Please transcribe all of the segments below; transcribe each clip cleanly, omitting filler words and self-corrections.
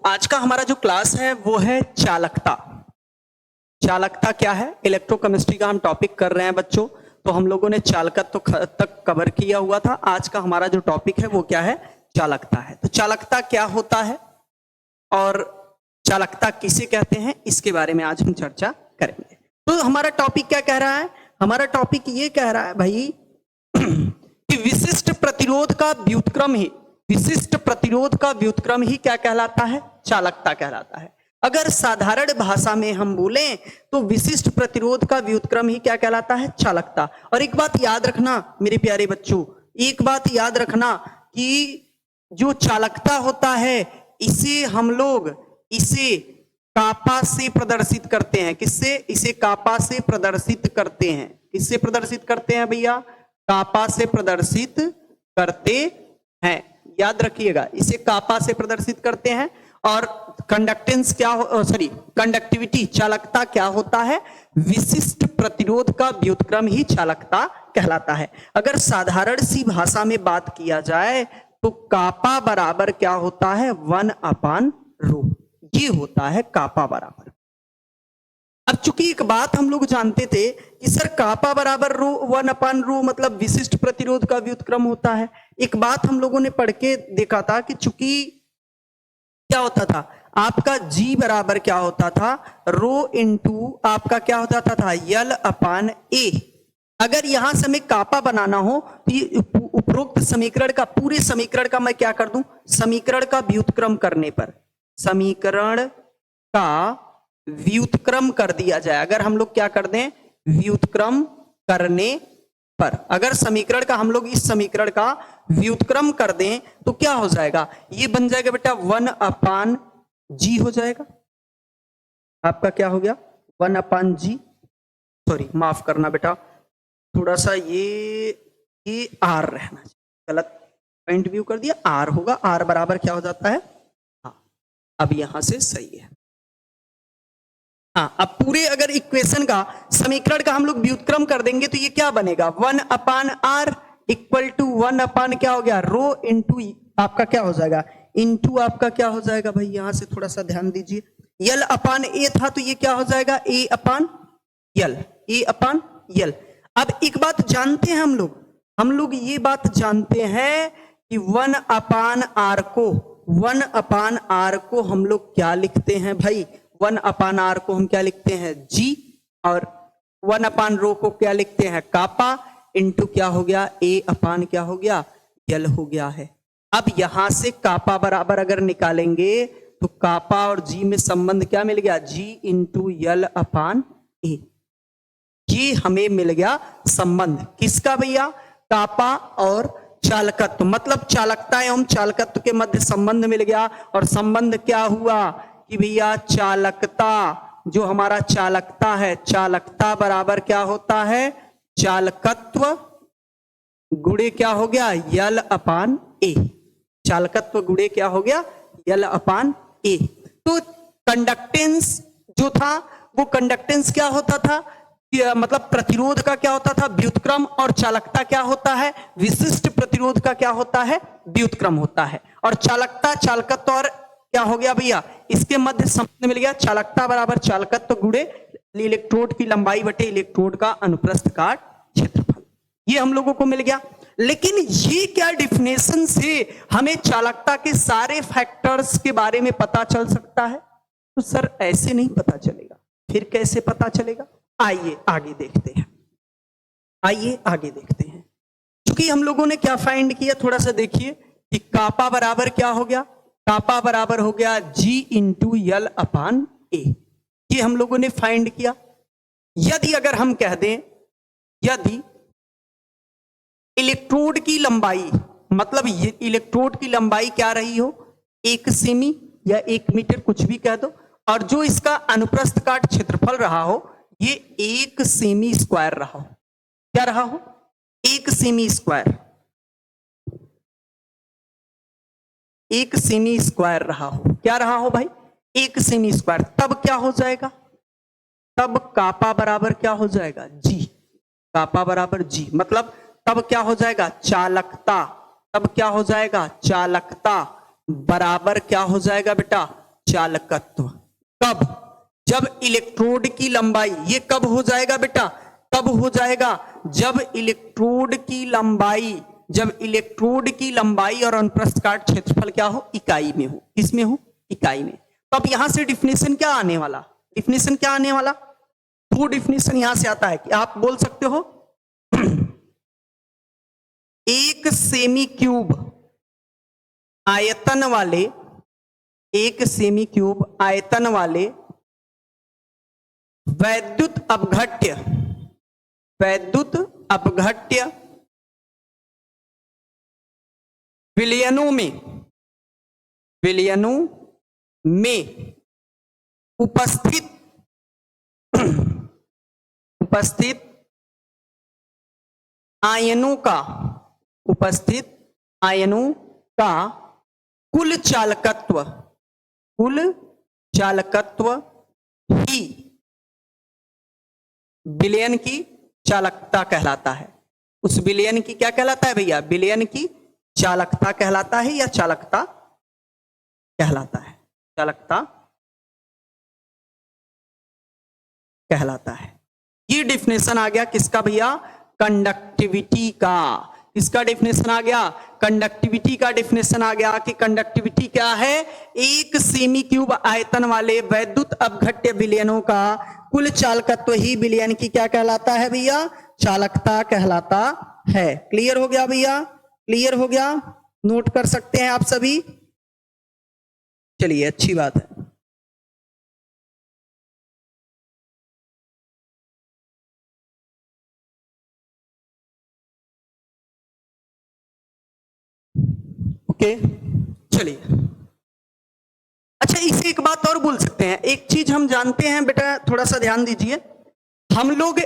आज का हमारा जो क्लास है वो है चालकता। चालकता क्या है? इलेक्ट्रोकेमिस्ट्री का हम टॉपिक कर रहे हैं बच्चों। तो हम लोगों ने चालकत्व तक कवर किया हुआ था। आज का हमारा जो टॉपिक है वो क्या है? चालकता है। तो चालकता क्या होता है और चालकता किसे कहते हैं, इसके बारे में आज हम चर्चा करेंगे। तो हमारा टॉपिक क्या कह रहा है? हमारा टॉपिक ये कह रहा है भाई कि विशिष्ट प्रतिरोध का व्युत्क्रम ही, विशिष्ट प्रतिरोध का व्युत्क्रम ही क्या कहलाता है? चालकता कहलाता है। अगर साधारण भाषा में हम बोलें तो विशिष्ट प्रतिरोध का व्युत्क्रम ही क्या कहलाता है? चालकता। और एक बात याद रखना मेरे प्यारे बच्चों, एक बात याद रखना कि जो चालकता होता है इसे हम लोग इसे कापा से प्रदर्शित करते हैं। किससे? इसे कापा से प्रदर्शित करते हैं। किससे प्रदर्शित करते हैं भैया? कापा से प्रदर्शित करते हैं। याद रखिएगा, इसे कापा से प्रदर्शित करते हैं। और कंडक्टेंस क्या हो, सॉरी कंडक्टिविटी, चालकता क्या होता है? विशिष्ट प्रतिरोध का व्युत्क्रम ही चालकता कहलाता है। अगर साधारण सी भाषा में बात किया जाए तो कापा बराबर क्या होता है? 1/ρ। ये होता है कापा बराबर। अब चूंकि एक बात हम लोग जानते थे कि सर कापा बराबर रो 1/ρ मतलब विशिष्ट प्रतिरोध का व्युत्क्रम होता है। एक बात हम लोगों ने पढ़ के देखा था कि चूंकि क्या होता था आपका G बराबर क्या होता था? रो इंटू आपका क्या होता था? L/A। अगर यहां से हमें कापा बनाना हो तो ये उपरोक्त समीकरण का, पूरे समीकरण का मैं क्या कर दूं? समीकरण का व्युत्क्रम करने पर, समीकरण का व्युत्क्रम कर दिया जाए। अगर हम लोग क्या कर दें? व्युत्क्रम करने पर, अगर समीकरण का हम लोग इस समीकरण का व्युत्क्रम कर दें तो क्या हो जाएगा? ये बन जाएगा बेटा 1/G हो जाएगा। आपका क्या हो गया? 1/G। सॉरी माफ करना बेटा, थोड़ा सा ये R रहना चाहिए, गलत पॉइंट व्यू कर दिया। R होगा, R बराबर क्या हो जाता है? हाँ, अब यहां से सही है। हाँ, अब पूरे अगर इक्वेशन का, समीकरण का हम लोग व्युत्क्रम कर देंगे तो ये क्या बनेगा? 1/R इक्वल टू 1/ क्या हो गया? रो इंटू आपका क्या हो जाएगा? इंटू आपका क्या हो जाएगा भाई? यहां से थोड़ा सा ध्यान दीजिए। L/A था तो ये क्या हो जाएगा? A/L, A/L। अब एक बात जानते हैं हम लोग ये बात जानते हैं कि 1/R को हम लोग क्या लिखते हैं भाई? 1/R को हम क्या लिखते हैं? G। और 1/ρ को क्या लिखते हैं? कापा इंटू क्या हो गया? A/ क्या हो गया? L हो गया है। अब यहां से कापा बराबर अगर निकालेंगे तो कापा और G में संबंध क्या मिल गया? G into L/A। ये हमें मिल गया संबंध। किसका भैया? कापा और चालकत्व, मतलब चालकता एवं चालकत्व के मध्य संबंध मिल गया। और संबंध क्या हुआ कि भैया चालकता, जो हमारा चालकता है, चालकता बराबर क्या होता है? चालकत्व गुणे क्या हो गया? L/A। चालकत्व गुणे क्या हो गया? L/A। तो कंडक्टेंस जो था वो कंडक्टेंस क्या होता था? मतलब प्रतिरोध का क्या होता था? व्युत्क्रम। और चालकता क्या होता है? विशिष्ट प्रतिरोध का क्या होता है? व्युत्क्रम होता है। और चालकता, चालकत्व और क्या हो गया भैया? इसके मध्य संबंध मिल गया। चालकता बराबर चालकत्व गुणे इलेक्ट्रोड की लंबाई बटे इलेक्ट्रोड का अनुप्रस्थ काट क्षेत्रफल। ये हम लोगों को मिल गया। लेकिन ये क्या डिफिनेशन से हमें चालकता के सारे फैक्टर्स के बारे में पता चल सकता है? तो सर ऐसे नहीं पता चलेगा। फिर कैसे पता चलेगा? आइए आगे देखते हैं। आइए आगे देखते हैं। क्योंकि हम लोगों ने क्या फाइंड किया, थोड़ा सा देखिए कि कापा बराबर क्या हो गया? कापा बराबर हो गया G इंटू L/A। ये हम लोगों ने फाइंड किया। यदि अगर हम कह दें, यदि इलेक्ट्रोड की लंबाई, मतलब इलेक्ट्रोड की लंबाई क्या रही हो? 1 सेमी या 1 मीटर, कुछ भी कह दो, और जो इसका अनुप्रस्थ काट क्षेत्रफल रहा हो ये 1 सेमी स्क्वायर रहा हो। क्या रहा हो? 1 सेमी स्क्वायर। 1 सेमी स्क्वायर रहा हो। क्या रहा हो भाई? 1 सेमी स्क्वायर। तब क्या हो जाएगा? तब कापा बराबर क्या हो जाएगा? G। कापा बराबर G, मतलब तब क्या हो जाएगा? चालकता। तब क्या हो जाएगा? चालकता बराबर क्या हो जाएगा बेटा? चालकत्व। कब? जब इलेक्ट्रोड की लंबाई, ये कब हो जाएगा बेटा? तब हो जाएगा जब इलेक्ट्रोड की लंबाई और अनुप्रस्थ काट क्षेत्रफल क्या हो? इकाई में हो। किसमें हो? इकाई में। तो अब यहां से डिफिनेशन क्या आने वाला? वो डिफिनेशन यहां से आता है कि आप बोल सकते हो एक सेमी क्यूब आयतन वाले वैद्युत अपघट्य विलयनों में उपस्थित आयनों का कुल चालकत्व ही विलयन की चालकता कहलाता है। उस विलयन की क्या कहलाता है भैया? विलयन की चालकता कहलाता है या चालकता कहलाता है? चालकता कहलाता है। ये डिफिनेशन आ गया किसका भैया? कंडक्टिविटी का। इसका डिफिनेशन आ गया, कंडक्टिविटी का डिफिनेशन आ गया कि कंडक्टिविटी क्या है? एक सेमी क्यूब आयतन वाले वैद्युत अपघट्य विलयनों का कुल चालकत्व ही विलयन की क्या कहलाता है भैया? चालकता कहलाता है। क्लियर हो गया भैया? क्लियर हो गया? नोट कर सकते हैं आप सभी? चलिए, अच्छी बात है। ओके, चलिए। अच्छा, इसे एक बात और बोल सकते हैं। एक चीज हम जानते हैं बेटा, थोड़ा सा ध्यान दीजिए। हम लोग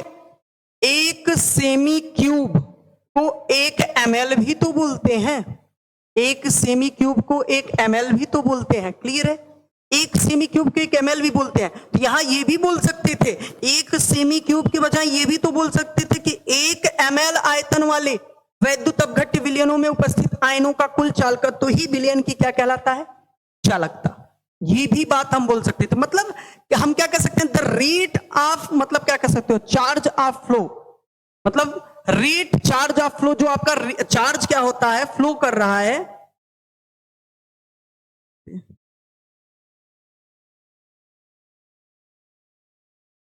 एक सेमी क्यूब को 1 ml भी तो बोलते हैं। एक सेमी क्यूब को 1 ml भी तो बोलते हैं। क्लियर है? एक सेमी क्यूब को 1 ml भी बोलते हैं। तो यहां ये भी बोल सकते थे, एक सेमी क्यूब के बजाय ये भी तो बोल सकते थे कि 1 ml आयतन वाले वैद्युत अपघट्य विलयनों में उपस्थित आयनों का कुल चालकत्व तो ही विलयन की क्या कहलाता है? चालकता। ये भी बात हम बोल सकते थे। मतलब हम क्या कह सकते हैं? द रेट ऑफ, मतलब क्या कह सकते हो? Charge of flow. मतलब रेट चार्ज ऑफ फ्लो, जो आपका चार्ज क्या होता है? फ्लो कर रहा है।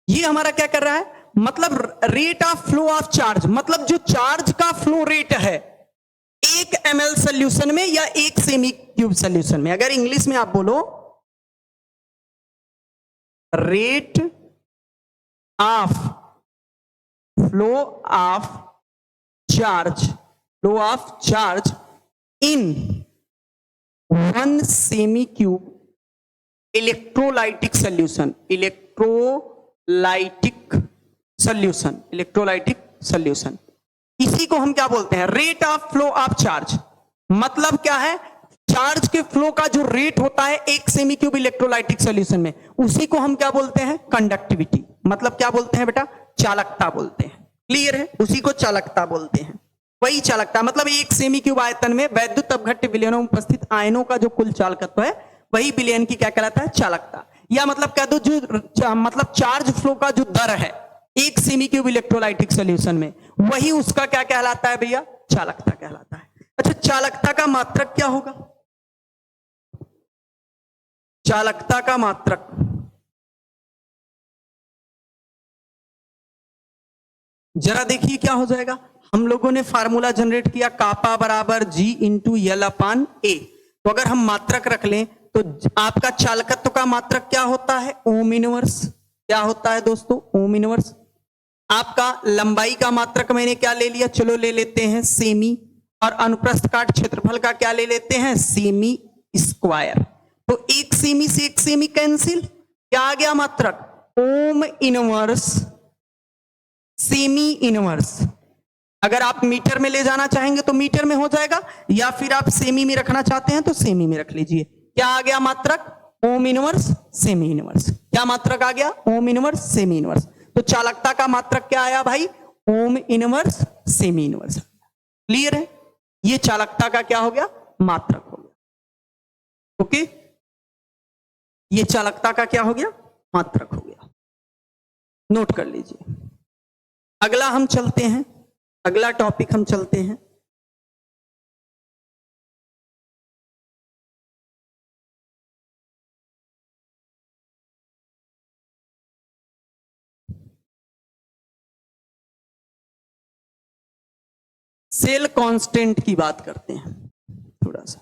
ये हमारा क्या कर रहा है? मतलब rate of flow of charge, मतलब जो चार्ज का फ्लो रेट है 1 ml सोल्यूशन में या 1 सेमी क्यूब सोल्यूशन में। अगर इंग्लिश में आप बोलो rate of flow of charge in 1 semi cube electrolytic solution, इसी को हम क्या बोलते हैं? Rate of flow of charge. मतलब क्या है? चार्ज के फ्लो का जो रेट होता है 1 सेमी क्यूब इलेक्ट्रोलाइटिक सोल्यूशन में, उसी को हम क्या बोलते हैं? कंडक्टिविटी। मतलब क्या बोलते हैं बेटा? चालकता बोलते हैं। क्लियर है? उसी को चालकता बोलते हैं। वही चालकता, मतलब 1 सेमी क्यूब आयतन में वैद्युत अपघट्य विलयनों में उपस्थित आयनों का जो कुल चालकत्व है वही विलयन की क्या कहलाता है? चालकता। या मतलब कह दो जो मतलब चार्ज फ्लो का जो दर है 1 सेमी क्यूब इलेक्ट्रोलाइटिक सोल्यूशन में, वही उसका क्या कहलाता है भैया? चालकता कहलाता है। अच्छा, चालकता का मात्रक क्या होगा? चालकता का मात्रक जरा देखिए क्या हो जाएगा। हम लोगों ने फार्मूला जनरेट किया, कापा बराबर G into L upon A। तो अगर हम मात्रक रख लें तो आपका चालकत्व का मात्रक क्या होता है? Ohm inverse. क्या होता है दोस्तों? Ohm inverse. आपका लंबाई का मात्रक मैंने क्या ले लिया? चलो ले लेते हैं सेमी। और अनुप्रस्थ काट क्षेत्रफल का क्या ले लेते हैं? Semi square. तो 1 सेमी से 1 सेमी कैंसिल, क्या आ गया मात्रक? Ohm inverse semi inverse. अगर आप मीटर में ले जाना चाहेंगे तो मीटर में हो जाएगा, या फिर आप सेमी में रखना चाहते हैं तो सेमी में रख लीजिए। क्या आ गया मात्रक? Ohm inverse semi inverse. क्या मात्रक आ गया? Ohm inverse semi inverse. तो चालकता का मात्रक क्या आया भाई? Ohm inverse semi inverse. Clear है? ये चालकता का क्या हो गया? मात्रक हो गया। ओके, ये चालकता का क्या हो गया, मात्रक हो गया। नोट कर लीजिए। अगला हम चलते हैं, अगला टॉपिक हम चलते हैं। सेल कांस्टेंट की बात करते हैं थोड़ा सा।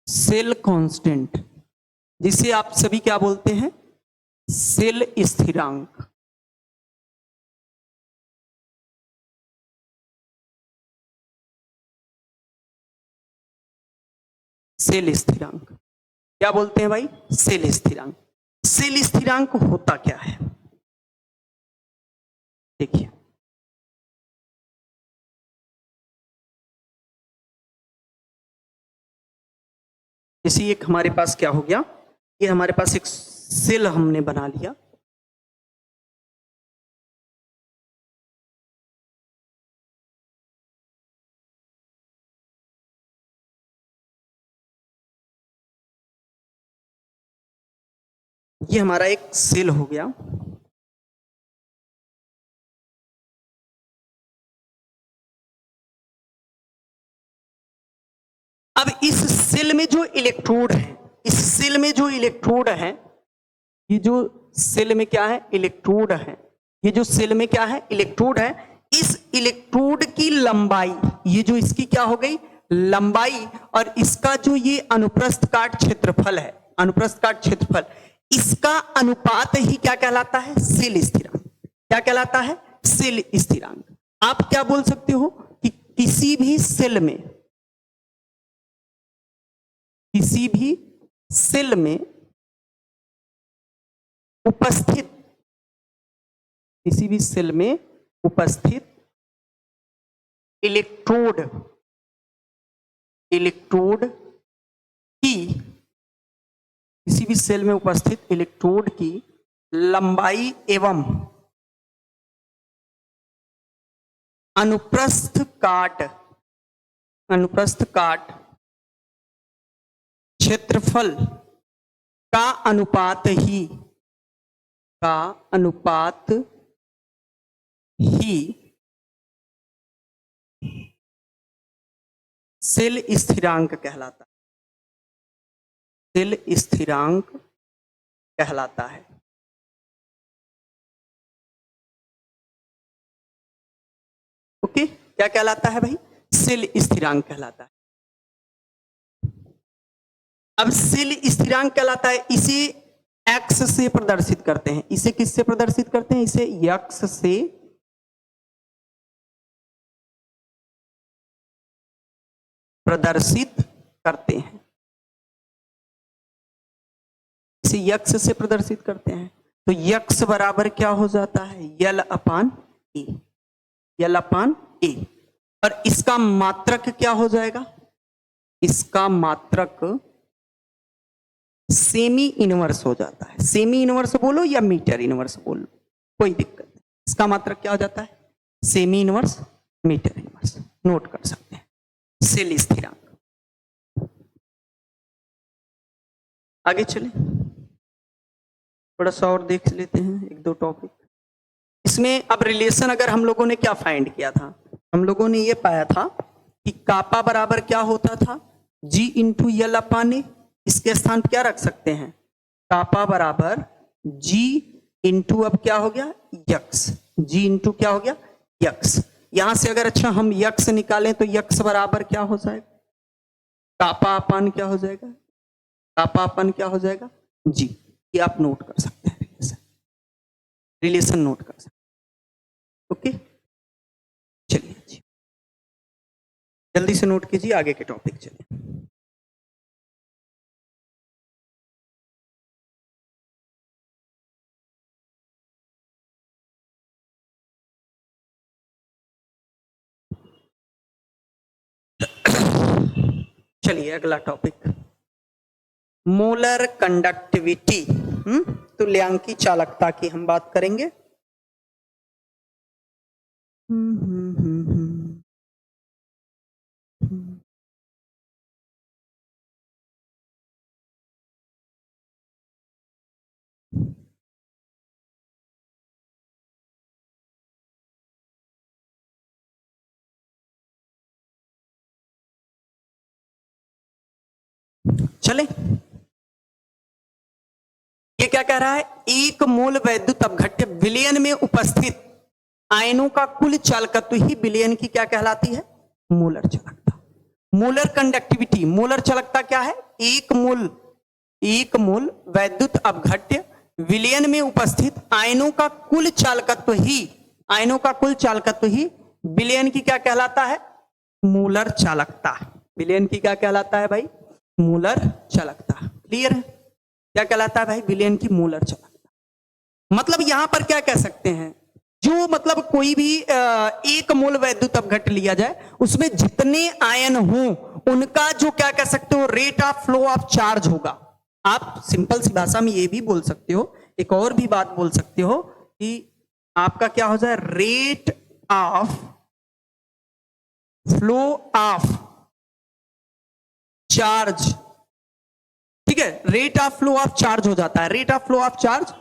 सेल कांस्टेंट, जिसे आप सभी क्या बोलते हैं, सेल स्थिरांक। सेल स्थिरांक क्या बोलते हैं भाई, सेल स्थिरांक। सेल स्थिरांक होता क्या है, देखिए। जैसे एक हमारे पास क्या हो गया, ये हमारे पास एक सेल हमने बना लिया। ये हमारा एक सेल हो गया। अब इस सेल में जो इलेक्ट्रोड है, इस सेल में जो इलेक्ट्रोड है, ये जो सेल में क्या है, इलेक्ट्रोड है। ये जो सेल में क्या है, इलेक्ट्रोड है। इस इलेक्ट्रोड की लंबाई, ये जो इसकी क्या हो गई, लंबाई, और इसका जो ये अनुप्रस्थ काट क्षेत्रफल है, अनुप्रस्थ काट क्षेत्रफल, इसका अनुपात ही क्या कहलाता है, सेल स्थिरांक। क्या कहलाता है, सेल स्थिरांक। आप क्या बोल सकते हो कि किसी भी सेल में, किसी भी सेल में उपस्थित, किसी भी सेल में उपस्थित इलेक्ट्रोड, इलेक्ट्रोड की, किसी भी सेल में उपस्थित इलेक्ट्रोड की लंबाई एवं अनुप्रस्थ काट, अनुप्रस्थ काट क्षेत्रफल का अनुपात ही, का अनुपात ही सेल स्थिरांक कहलाता है, सेल स्थिरांक कहलाता है। ओके, क्या कहलाता है भाई, सेल स्थिरांक कहलाता है। अब सेल स्थिरांक कहलाता है, इसे एक्स से प्रदर्शित करते हैं। इसे किससे प्रदर्शित करते हैं, इसे यक्स से प्रदर्शित करते हैं, इसे यक्स से प्रदर्शित करते हैं। तो यक्स बराबर क्या हो जाता है, यल अपान ए, यल अपान ए। और इसका मात्रक क्या हो जाएगा, इसका मात्रक सेमी इनवर्स हो जाता है। सेमी इनवर्स बोलो या मीटर इनवर्स बोलो, कोई दिक्कत नहीं। इसका मात्रक क्या हो जाता है, semi inverse, metre inverse. Note कर सकते हैं, सेल स्थिरांक। आगे चले, थोड़ा सा और देख लेते हैं एक दो टॉपिक इसमें। अब रिलेशन अगर हम लोगों ने क्या फाइंड किया था, हम लोगों ने ये पाया था कि कापा बराबर क्या होता था, जी इंटू यल अपान ए। इसके स्थान पर क्या रख सकते हैं, कापा बराबर जी इंटू, अब क्या हो गया, यक्स। जी इंटू क्या हो गया, यक्स। यहां से अगर अच्छा हम यक्स निकालें तो यक्स बराबर क्या हो जाएगा, कापा अपान क्या हो जाएगा, कापा अपान क्या हो जाएगा, जी। ये आप नोट कर सकते हैं, रिलेशन, रिलेशन नोट कर सकते हैं। ओके, चलिए जी, जल्दी से नोट कीजिए, आगे के टॉपिक चलिए। चलिए अगला टॉपिक, मोलर कंडक्टिविटी, तुल्यांकी चालकता की हम बात करेंगे। चले, ये क्या कह रहा है, एक मोल वैद्युत अपघट्य विलयन में उपस्थित आयनों का कुल चालकत्व ही विलयन की क्या कहलाती है, मोलर चालकता। मोलर कंडक्टिविटी, मोलर चालकता क्या है, एक मोल वैद्युत अपघट्य विलयन में उपस्थित आयनों का कुल चालकत्व ही विलयन की क्या कहलाता है, मोलर चालकता। विलयन की क्या कहलाता है भाई, मोलर चालकता। क्लियर है, क्या कहलाता है भाई, विलयन की मोलर चालकता। मतलब यहां पर क्या कह सकते हैं, जो मतलब कोई भी एक मोल वैद्युत अपघट्य लिया जाए, उसमें जितने आयन हों उनका जो क्या कह सकते हो, rate of flow of charge होगा। आप सिंपल सी भाषा में ये भी बोल सकते हो, एक और भी बात बोल सकते हो कि आपका क्या हो जाए, rate of flow of charge. ठीक है, rate of flow of charge हो जाता है, rate of flow of charge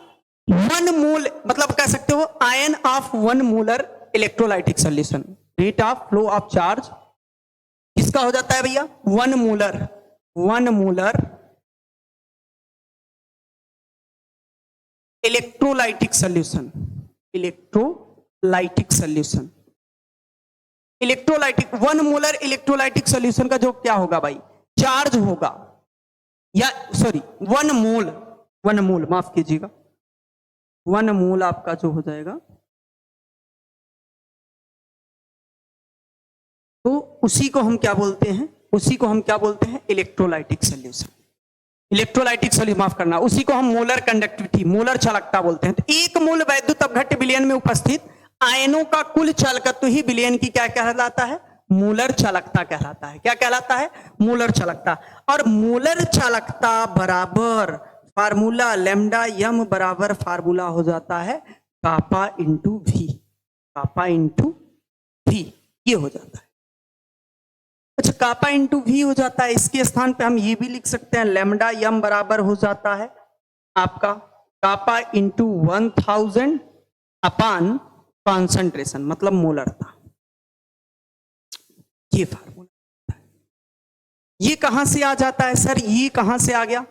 1 मोल, मतलब कह सकते हो ion of 1 molar electrolytic solution. Rate of flow of charge किसका हो जाता है भैया, 1 molar electrolytic solution. Electrolytic 1 molar electrolytic solution का जो क्या होगा भाई, चार्ज होगा, या सॉरी 1 मोल माफ कीजिएगा, 1 मोल आपका जो हो जाएगा, तो उसी को हम क्या बोलते हैं, इलेक्ट्रोलाइटिक सॉल्यूशन। इलेक्ट्रोलाइटिक सॉल्यूशन माफ करना, उसी को हम मोलर कंडक्टिविटी, मोलर चालकता बोलते हैं। तो एक मोल वैद्युत अपघट्य विलयन में उपस्थित आयनों का कुल चालकत्व ही विलयन की क्या कहलाता है, मोलर चालकता कहलाता है। क्या कहलाता है, मोलर चालकता। और मोलर चालकता बराबर फार्मूला लैम्डा यम बराबर फार्मूला हो जाता है कापा इंटू वी, ये हो जाता है। अच्छा, कापा इंटू वी हो जाता है, इसके स्थान पे हम ये भी लिख सकते हैं, लैम्डा यम बराबर हो जाता है आपका कापा इंटू 1000 अपान कॉन्सेंट्रेशन, मतलब मोलरता। ये फार्मूला, ये कहां से आ जाता है सर, ये कहां से आ गया।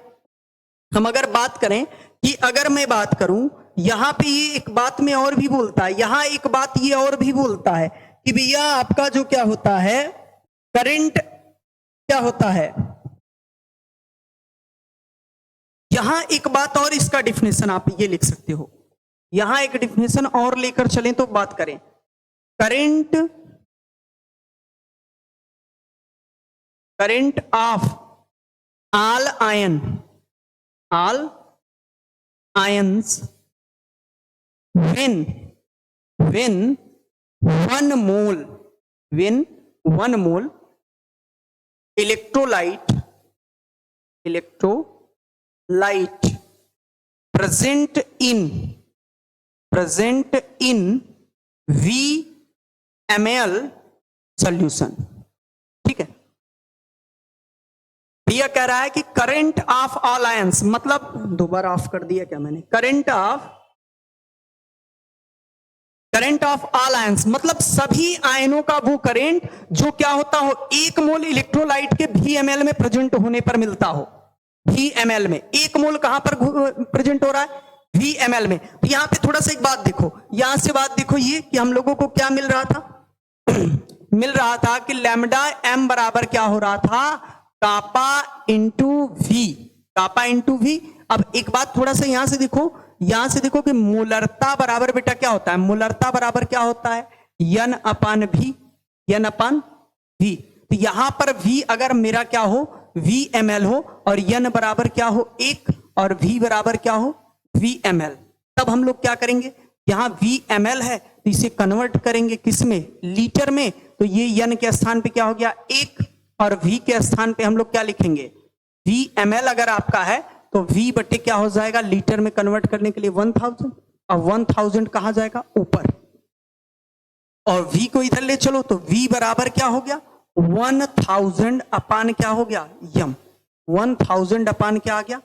हम अगर बात करें कि अगर मैं बात करूं, यहां पे ये एक बात में और भी बोलता है, यहां एक बात ये और भी बोलता है कि भैया आपका जो क्या होता है, करंट क्या होता है। यहां एक बात और, इसका डिफिनेशन आप ये लिख सकते हो, यहां एक डिफिनेशन और लेकर चलें तो बात करें, current of all ions when 1 mole electrolyte present in VML solution। ठीक है, भैया कह रहा है कि करंट ऑफ ऑल आयंस, मतलब दोबारा ऑफ कर दिया क्या मैंने, करंट ऑफ ऑल आयंस मतलब सभी आयनों का वो करंट जो क्या होता हो, 1 मोल इलेक्ट्रोलाइट के VML में प्रेजेंट होने पर मिलता हो। VML में 1 मोल कहां पर प्रेजेंट हो रहा है, VML में। तो यहां पे थोड़ा सा एक बात देखो, यहां से बात देखो, ये कि हम लोगों को क्या मिल रहा था मिल रहा था कि लैम्डा m बराबर क्या हो रहा था, कापा इंटू वी। अब एक बात थोड़ा सा यहां से देखो कि मोलरता बराबर बेटा क्या होता है, मोलरता बराबर क्या होता है, n अपान वी। तो यहां पर v अगर मेरा क्या हो, VML हो, और n बराबर क्या हो 1, और v बराबर क्या हो VML, तब हम लोग क्या करेंगे, यहां VML है तो इसे कन्वर्ट करेंगे किसमें, लीटर में। तो ये n के स्थान पे क्या हो गया 1, और v के स्थान पे हम लोग क्या लिखेंगे VmL अगर आपका है तो V बटे क्या हो जाएगा, लीटर में कन्वर्ट करने के लिए 1000, और 1000 कहां जाएगा, ऊपर, और V को इधर ले चलो तो V बराबर क्या हो गया, 1000 अपान क्या हो गया, यम। 1000 अपान क्या आ गया,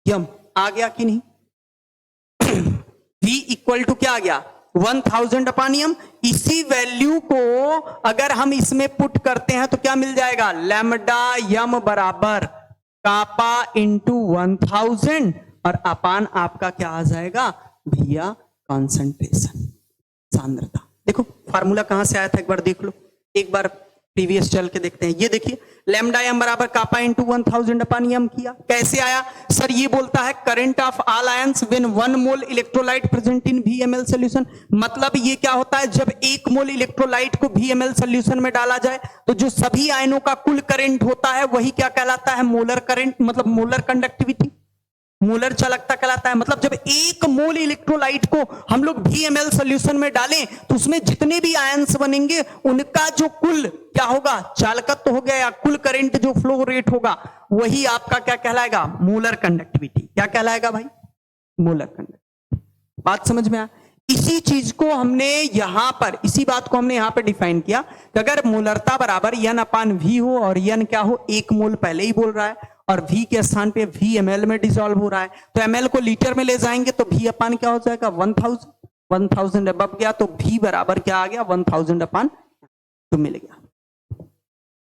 यम। आ गया कि नहीं? V इक्वल टू क्या आ गया, 1000 अपान यम। इसी वैल्यू को अगर हम इसमें पुट करते हैं तो क्या मिल जाएगा, लैम्डा यम बराबर कापा इंटू 1000, और अपान आपका क्या आ जाएगा भैया, कॉन्सेंट्रेशन, सांद्रता। देखो फार्मूला कहां से आया था, एक बार देख लो, एक बार प्रीवियस चल के देखते हैं। ये देखिए लैम्डा एम बराबर कापा इंटू 1000 अपान एम किया, कैसे आया सर? ये बोलता है current of all ions when 1 mole electrolyte present in VmL solution. मतलब ये क्या होता है, जब 1 मोल इलेक्ट्रोलाइट को VmL सॉल्यूशन में डाला जाए तो जो सभी आयनों का कुल करंट होता है वही क्या कहलाता है, मोलर करंट, मतलब मोलर कंडक्टिविटी, मोलर चालकता कहलाता है। मतलब जब 1 मोल इलेक्ट्रोलाइट को हम लोग VmL सॉल्यूशन में डालें तो उसमें जितने भी आयंस बनेंगे उनका जो कुल क्या होगा, चालकत्व हो गया, या कुल करंट जो फ्लो रेट होगा वही आपका क्या कहलाएगा, मोलर कंडक्टिविटी। क्या कहलाएगा भाई, मोलर कंडक्टिविटी। बात समझ में आया? इसी चीज को हमने यहां पर, इसी बात को हमने यहां पर डिफाइन किया कि अगर मोलरता बराबर N अपान V हो, और N क्या हो, 1 मोल पहले ही बोल रहा है, और V के स्थान पे VmL में डिसॉल्व हो रहा है, तो ml को लीटर में ले जाएंगे तो V अपान क्या हो जाएगा, 1000। 1000 अब गया तो V बराबर क्या आ गया, 1000 अपान तो मिल गया।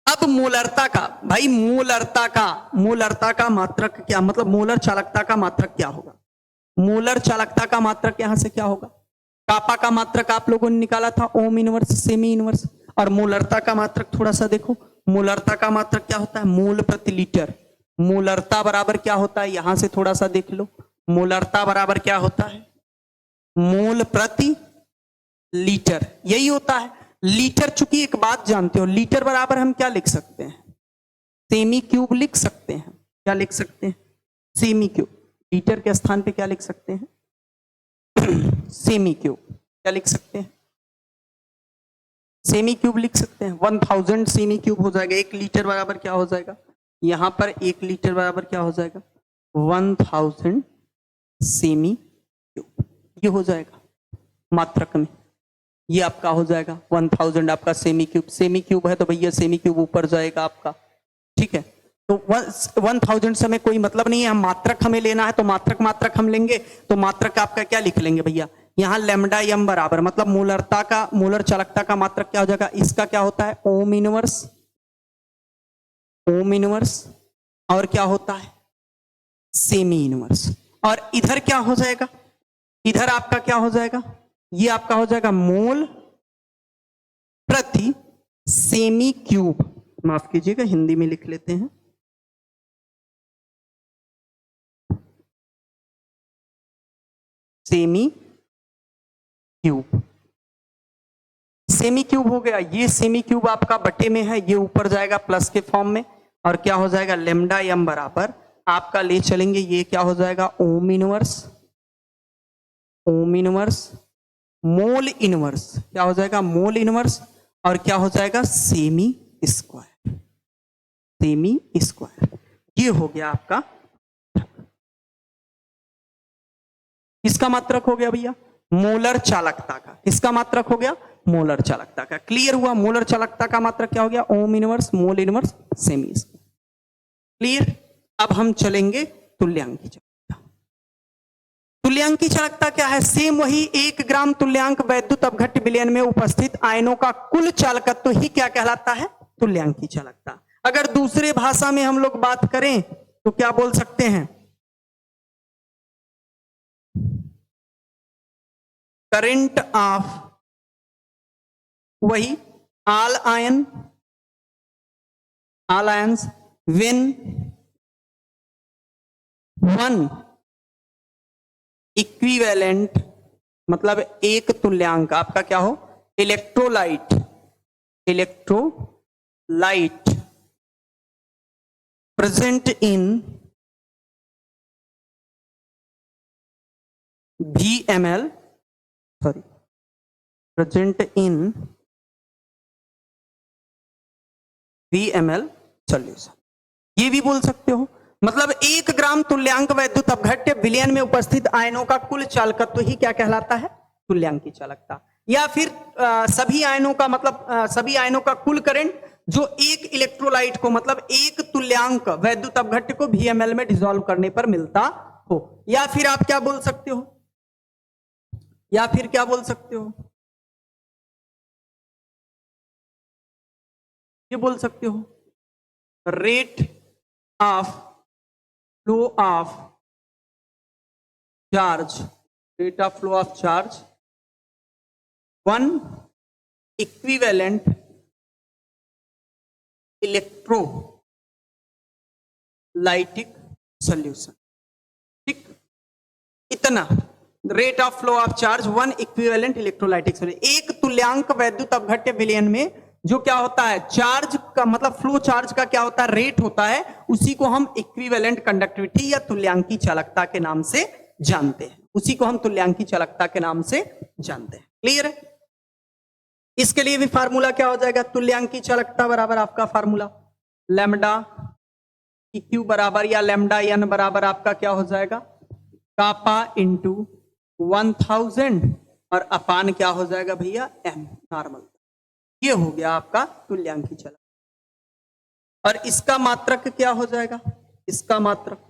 अब मोलरता का भाई, मोलरता का मात्रक क्या, मतलब मोलर चालकता का मात्रक क्या होगा? मोलर चालकता का मात्रक यहां से क्या होगा, कापा का मात्रक आप लोगों ने निकाला था, ओम इनवर्स, सेमी इनवर्स, और मोलरता का मात्रक थोड़ा सा देखो, मोलरता का मात्रक क्या होता है, मोल प्रति लीटर। मोलरता बराबर क्या होता है, यहां से थोड़ा सा देख लो, मोलरता बराबर क्या होता है, मोल प्रति लीटर, यही होता है। लीटर, चूंकि एक बात जानते हो, लीटर बराबर हम क्या लिख सकते हैं, सेमी क्यूब लिख सकते हैं। क्या लिख सकते हैं, सेमी क्यूब। लीटर के स्थान पे क्या लिख सकते हैं, सेमी क्यूब। क्या लिख सकते हैं, सेमी क्यूब लिख सकते हैं। 1000 सेमी क्यूब हो जाएगा। 1 लीटर बराबर क्या हो जाएगा, यहां पर 1 लीटर बराबर क्या हो जाएगा, 1000 सेमी क्यूब, ये हो जाएगा मात्रक में। ये आपका हो जाएगा 1000 आपका सेमी क्यूब। सेमी क्यूब है तो भैया सेमी क्यूब ऊपर जाएगा आपका, ठीक है। तो 1000 से हमें कोई मतलब नहीं है, हम मात्रक हमें लेना है तो मात्रक हम लेंगे। तो मात्रक आपका क्या लिख लेंगे भैया, यहां लैम्डा एम बराबर, मतलब मोलरता का, मोलर चालकता का मात्रक क्या हो जाएगा, इसका क्या होता है, ओम इनवर्स, ओम इनवर्स, और क्या होता है, सेमी इनवर्स। और इधर क्या हो जाएगा, इधर आपका क्या हो जाएगा, ये आपका हो जाएगा मोल प्रति सेमी क्यूब। माफ कीजिएगा, हिंदी में लिख लेते हैं, सेमी क्यूब। सेमी क्यूब हो गया, ये सेमी क्यूब आपका बटे में है, ये ऊपर जाएगा प्लस के फॉर्म में, और क्या हो जाएगा, लेमडा एम बराबर आपका ले चलेंगे, ये क्या हो जाएगा, ohm inverse, ohm inverse, mole inverse, क्या हो जाएगा, मोल इनवर्स, और क्या हो जाएगा, सेमी स्क्वायर, सेमी स्क्वायर। ये हो गया आपका, किसका मात्रक हो गया भैया, मोलर चालकता का। किसका मात्रक हो गया, मोलर चालकता का। क्लियर हुआ, मोलर चालकता का मात्रक क्या हो गया, ohm inverse, mole inverse, semi square. Clear. अब हम चलेंगे तुल्यांकी चालकता। तुल्यांकी चालकता क्या है, सेम वही 1 ग्राम तुल्यांक वैद्युत अपघट्य विलयन में उपस्थित आयनों का कुल चालकत्व ही क्या कहलाता है, तुल्यांकी चालकता। अगर दूसरे भाषा में हम लोग बात करें तो क्या बोल सकते हैं, करंट ऑफ वही ऑल आयंस व्हेन 1 इक्विवेलेंट, मतलब एक तुल्यांक आपका क्या हो, electrolyte present in VmL, sorry, present in VmL solution. ये भी बोल सकते हो मतलब 1 ग्राम तुल्यांक वैद्युत अपघट्य विलयन में उपस्थित आयनों का कुल चालकत्व ही क्या कहलाता है? तुल्यांकी चालकता। या फिर सभी आयनों का मतलब सभी आयनों का कुल करंट जो एक इलेक्ट्रोलाइट को मतलब एक तुल्यांक वैद्युत अपघट्य को VML में डिसॉल्व करने पर मिलता हो। या फिर आप क्या बोल सकते हो? या फिर क्या बोल सकते हो? ये बोल सकते हो rate of flow of charge, rate of flow of charge one equivalent electrolytic solution. ठीक, इतना rate of flow of charge one equivalent electrolytic solution. एक तुल्यांक वैद्युत अपघट्य विलयन में जो क्या होता है चार्ज का मतलब फ्लो चार्ज का क्या होता है रेट होता है, उसी को हम इक्विवेलेंट कंडक्टिविटी या तुल्यांकी चालकता के नाम से जानते हैं। उसी को हम तुल्यांकी चालकता के नाम से जानते हैं। क्लियर है? इसके लिए भी फार्मूला क्या हो जाएगा? तुल्यांकी चालकता बराबर आपका फार्मूला लैम्डा EQ बराबर या लैम्डा n बराबर आपका क्या हो जाएगा? कापा इंटू 1000 और अपान क्या हो जाएगा भैया? m normal. ये हो गया आपका तुल्यांकी चालकता। और इसका मात्रक क्या हो जाएगा? इसका मात्रक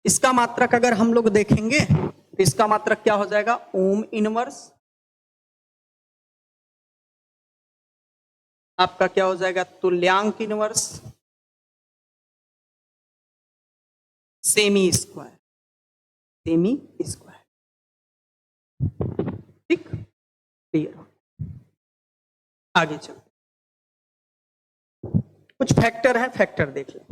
इसका मात्रक अगर हम लोग देखेंगे तो इसका मात्रक क्या हो जाएगा? ओम इनवर्स आपका क्या हो जाएगा? तुल्यांक inverse semi square, semi square. ठीक, क्लियर। आगे चलते, कुछ फैक्टर है, फैक्टर देख लें।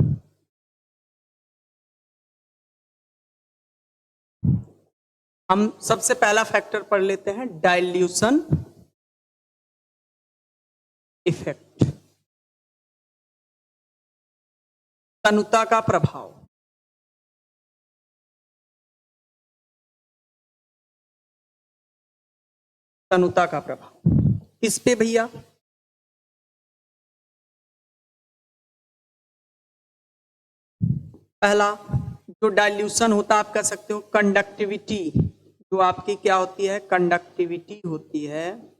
हम सबसे पहला फैक्टर पढ़ लेते हैं डाइल्यूशन इफेक्ट, तनुता का प्रभाव। तनुता का प्रभाव किस पे भैया? पहला जो डाइल्यूशन होता है आप कह सकते हो कंडक्टिविटी, जो आपकी क्या होती है? कंडक्टिविटी होती है,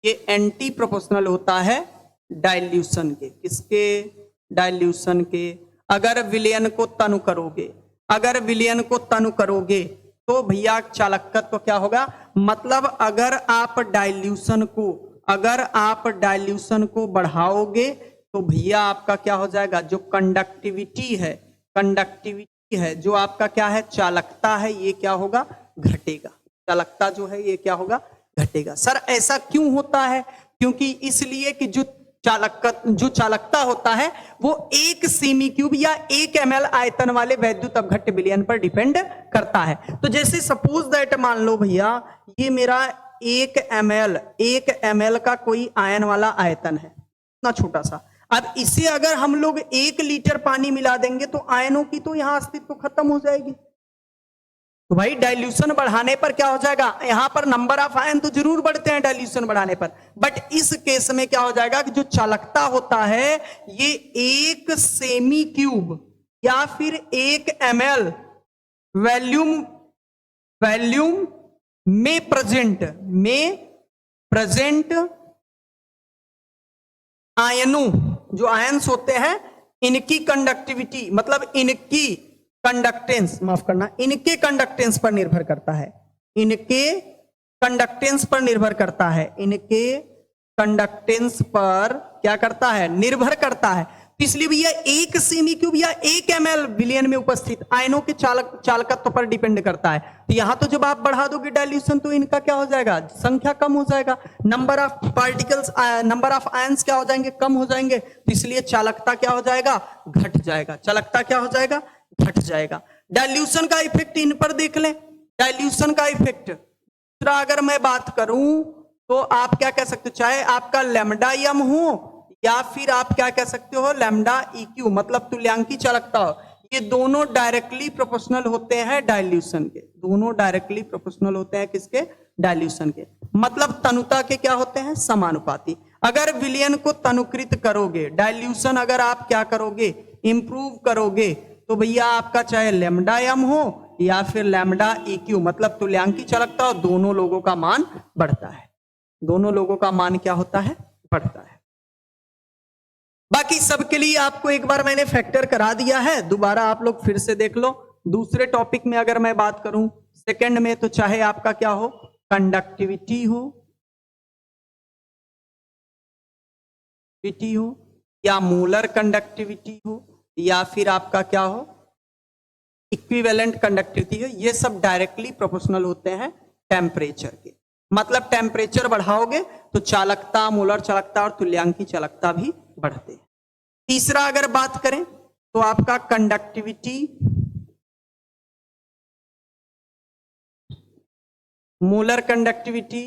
ये एंटी प्रोपोर्शनल होता है डाइल्यूशन के। किसके? डाइल्यूशन के। अगर विलयन को तनु करोगे, अगर विलयन को तनु करोगे तो भैया चालकत्व क्या होगा? मतलब अगर आप डाइल्यूशन को बढ़ाओगे तो भैया आपका क्या हो जाएगा? जो कंडक्टिविटी है जो आपका क्या है? चालकता है, ये क्या होगा? घटेगा। चालकता जो है ये क्या होगा? घटेगा। सर ऐसा क्यों होता है? क्योंकि इसलिए कि जो चालकता होता है वो 1 सेमी क्यूब या 1 ml आयतन वाले वैद्युत अपघट्य विलयन पर डिपेंड करता है। तो जैसे सपोज दैट मान लो भैया ये मेरा 1 ml का कोई आयन वाला आयतन है, इतना छोटा सा। अब इसे अगर हम लोग 1 लीटर पानी मिला देंगे तो आयनों की तो यहां अस्तित्व खत्म हो जाएगी। तो भाई डाइल्यूशन बढ़ाने पर क्या हो जाएगा? यहां पर नंबर ऑफ आयन तो जरूर बढ़ते हैं डाइल्यूशन बढ़ाने पर, बट इस केस में क्या हो जाएगा कि जो चालकता होता है ये 1 सेमी क्यूब या फिर 1 ml वॉल्यूम में प्रेजेंट आयनों, जो आयन्स होते हैं इनकी कंडक्टिविटी मतलब इनकी कंडक्टेंस, माफ करना, इनके कंडक्टेंस पर निर्भर करता है। इनके कंडक्टेंस पर निर्भर करता है। इनके कंडक्टेंस पर क्या करता है? निर्भर करता है। तो इसलिए भी यह 1 सेमी क्यूब या 1 ml विलयन में उपस्थित आयनों के चालकत्व पर डिपेंड करता है। तो यहां तो जब आप बढ़ा दोगे डाइल्यूशन तो इनका क्या हो जाएगा? संख्या कम हो जाएगा, number of particles, number of ions क्या हो जाएंगे? कम हो जाएंगे। तो इसलिए चालकता क्या हो जाएगा? घट जाएगा। चालकता क्या हो जाएगा? घट जाएगा। डाइल्यूशन का इफेक्ट इन पर देख लें। डाइल्यूशन का इफेक्ट दूसरा अगर मैं बात करूं तो आप क्या कह सकते हो? चाहे आपका लैम्डा m हो या फिर आप क्या कह सकते हो? लैम्डा EQ मतलब तुल्यांकी चालकता हो, ये दोनों डायरेक्टली प्रोपोर्शनल होते हैं डाइल्यूशन के। दोनों डायरेक्टली प्रोपोर्शनल होते हैं किसके? डाइल्यूशन के, मतलब तनुता के क्या होते हैं, समानुपाती। अगर विलयन को तनुकृत करोगे, डाइल्यूशन अगर आप क्या करोगे, इंप्रूव करोगे, तो भैया आपका चाहे लैम्डा एम हो या फिर लैम्डा EQ, मतलब तुल्यांकी चालकता, और दोनों लोगों का मान बढ़ता है, दोनों लोगों का मान क्या होता है, बढ़ता है। बाकी सबके लिए आपको एक बार मैंने फैक्टर करा दिया है, दोबारा आप लोग फिर से देख लो। दूसरे टॉपिक में अगर मैं बात करूं सेकंड में, तो चाहे आपका क्या हो, कंडक्टिविटी हो या मोलर कंडक्टिविटी हो या फिर आपका क्या हो, इक्विवेलेंट कंडक्टिविटी हो, ये सब डायरेक्टली प्रोपोर्शनल होते हैं टेम्परेचर के। मतलब टेम्परेचर बढ़ाओगे तो चालकता, मोलर चालकता और तुल्यांकी चालकता भी बढ़ते हैं। तीसरा अगर बात करें तो आपका conductivity, molar conductivity,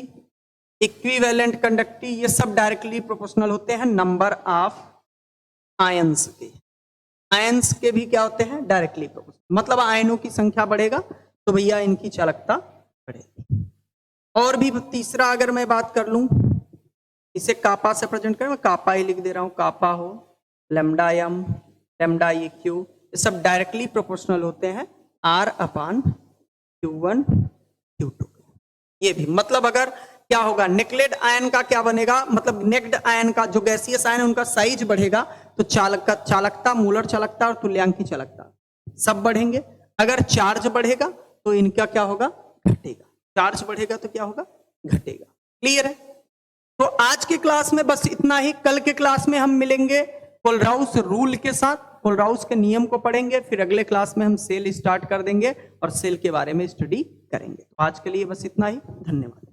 equivalent conductivity, ये सब डायरेक्टली प्रोपोर्शनल होते हैं नंबर ऑफ आयंस के। आयंस के भी क्या होते हैं, डायरेक्टली प्रोपोर्शनल, मतलब आयनों की संख्या बढ़ेगा तो भैया इनकी चालकता बढ़ेगी। और भी तीसरा अगर मैं बात कर लूं, इसे कापा से प्रेजेंट करें, मैं कापा ही लिख दे रहा हूं, कापा हो, लैम्डा एम, लैम्डा EQ, ये सब डायरेक्टली प्रोपोर्शनल होते हैं R/Q1 Q2। ये भी मतलब अगर क्या होगा, नेक्लेड आयन का क्या बनेगा, मतलब नेक्ड आयन का जो गैसियस आयन है उनका साइज बढ़ेगा तो चालकता, मोलर चालकता और तुल्यांकी चालकता सब बढ़ेंगे। अगर चार्ज बढ़ेगा तो इनका क्या होगा, घटेगा। चार्ज बढ़ेगा तो क्या होगा, घटेगा। क्लियर है? तो आज के क्लास में बस इतना ही। कल के क्लास में हम मिलेंगे कोलराउस रूल के साथ, कोलराउस के नियम को पढ़ेंगे, फिर अगले क्लास में हम सेल स्टार्ट कर देंगे और सेल के बारे में स्टडी करेंगे। तो आज के लिए बस इतना ही, धन्यवाद।